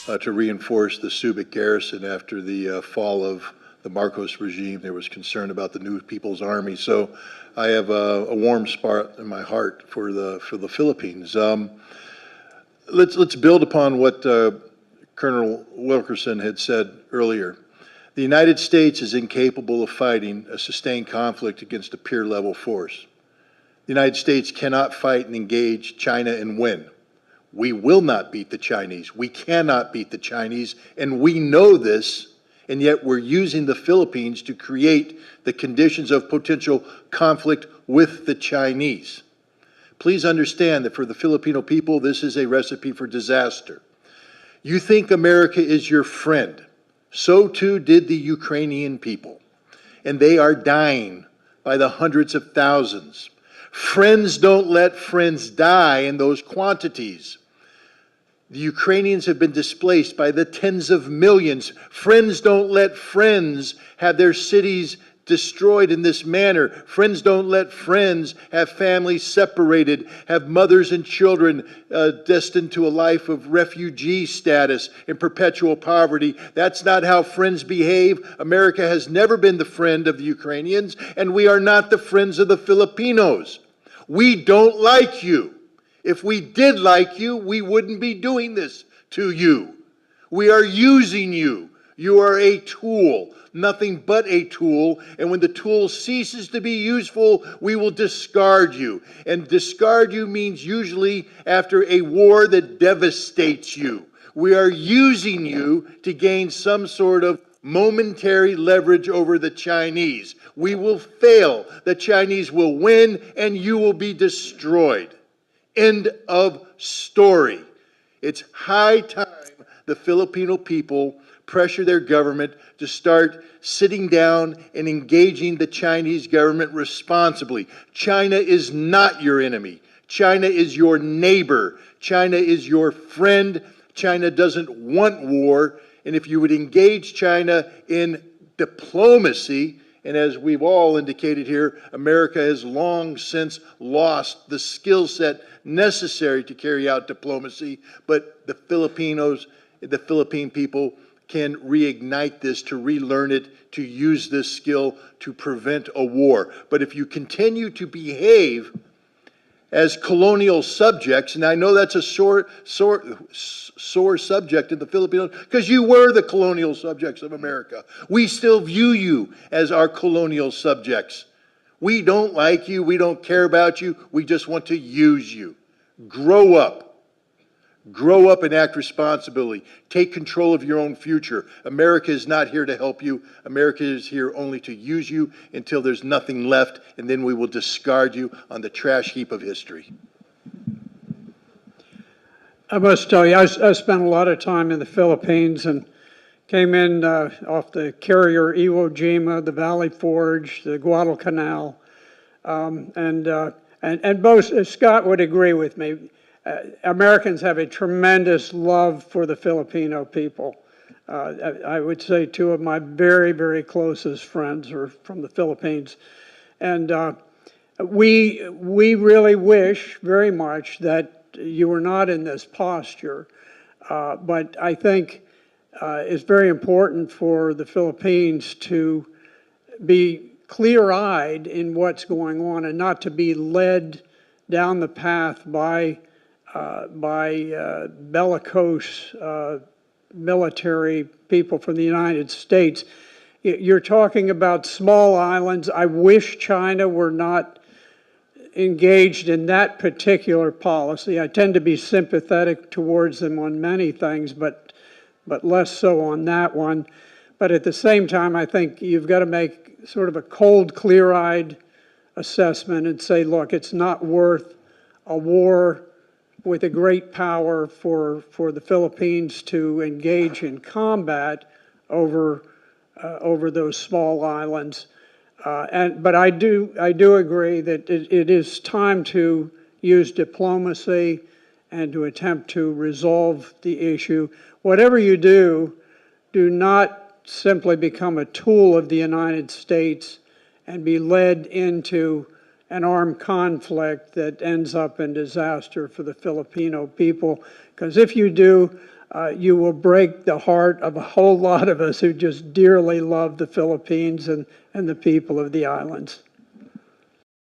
to reinforce the Subic garrison after the fall of the Marcos regime. There was concern about the new People's Army. So I have a warm spot in my heart for the Philippines. Let's build upon what Colonel Wilkerson had said earlier. The United States is incapable of fighting a sustained conflict against a peer-level force. The United States cannot fight and engage China and win. We will not beat the Chinese. We cannot beat the Chinese, and we know this, and yet we're using the Philippines to create the conditions of potential conflict with the Chinese. Please understand that for the Filipino people, this is a recipe for disaster. You think America is your friend. So too did the Ukrainian people, and they are dying by the hundreds of thousands. Friends don't let friends die in those quantities. The Ukrainians have been displaced by the tens of millions. Friends don't let friends have their cities destroyed in this manner. Friends don't let friends have families separated, have mothers and children destined to a life of refugee status in perpetual poverty. That's not how friends behave. America has never been the friend of the Ukrainians, and we are not the friends of the Filipinos. We don't like you. If we did like you, we wouldn't be doing this to you. We are using you. You are a tool, nothing but a tool, and when the tool ceases to be useful, we will discard you. And discard you means usually after a war that devastates you. We are using you to gain some sort of momentary leverage over the Chinese. We will fail. The Chinese will win, and you will be destroyed. End of story. It's high time the Filipino people pressure their government to start sitting down and engaging the Chinese government responsibly. China is not your enemy. China is your neighbor. China is your friend. China doesn't want war. And if you would engage China in diplomacy, and as we've all indicated here, America has long since lost the skill set necessary to carry out diplomacy, but the Philippine people can reignite this, to relearn it, to use this skill to prevent a war. But if you continue to behave as colonial subjects, and I know that's a sore subject in the Philippines, because you were the colonial subjects of America. We still view you as our colonial subjects. We don't like you, we don't care about you, we just want to use you. Grow up. Grow up and act responsibly. Take control of your own future. America is not here to help you. America is here only to use you until there's nothing left, and then we will discard you on the trash heap of history. I must tell you, I spent a lot of time in the Philippines and came in off the carrier Iwo Jima, the Valley Forge, the Guadalcanal, and both, Scott would agree with me. Americans have a tremendous love for the Filipino people. I would say two of my very, very closest friends are from the Philippines. And we really wish very much that you were not in this posture. But I think it's very important for the Philippines to be clear-eyed in what's going on and not to be led down the path by bellicose military people from the United States. You're talking about small islands. I wish China were not engaged in that particular policy. I tend to be sympathetic towards them on many things, but less so on that one. But at the same time, I think you've got to make sort of a cold, clear-eyed assessment and say, look, it's not worth a war with a great power for the Philippines to engage in combat over those small islands. But I do agree that it is time to use diplomacy and to attempt to resolve the issue. Whatever you do, do not simply become a tool of the United States and be led into an armed conflict that ends up in disaster for the Filipino people. Because if you do, you will break the heart of a whole lot of us who just dearly love the Philippines and the people of the islands.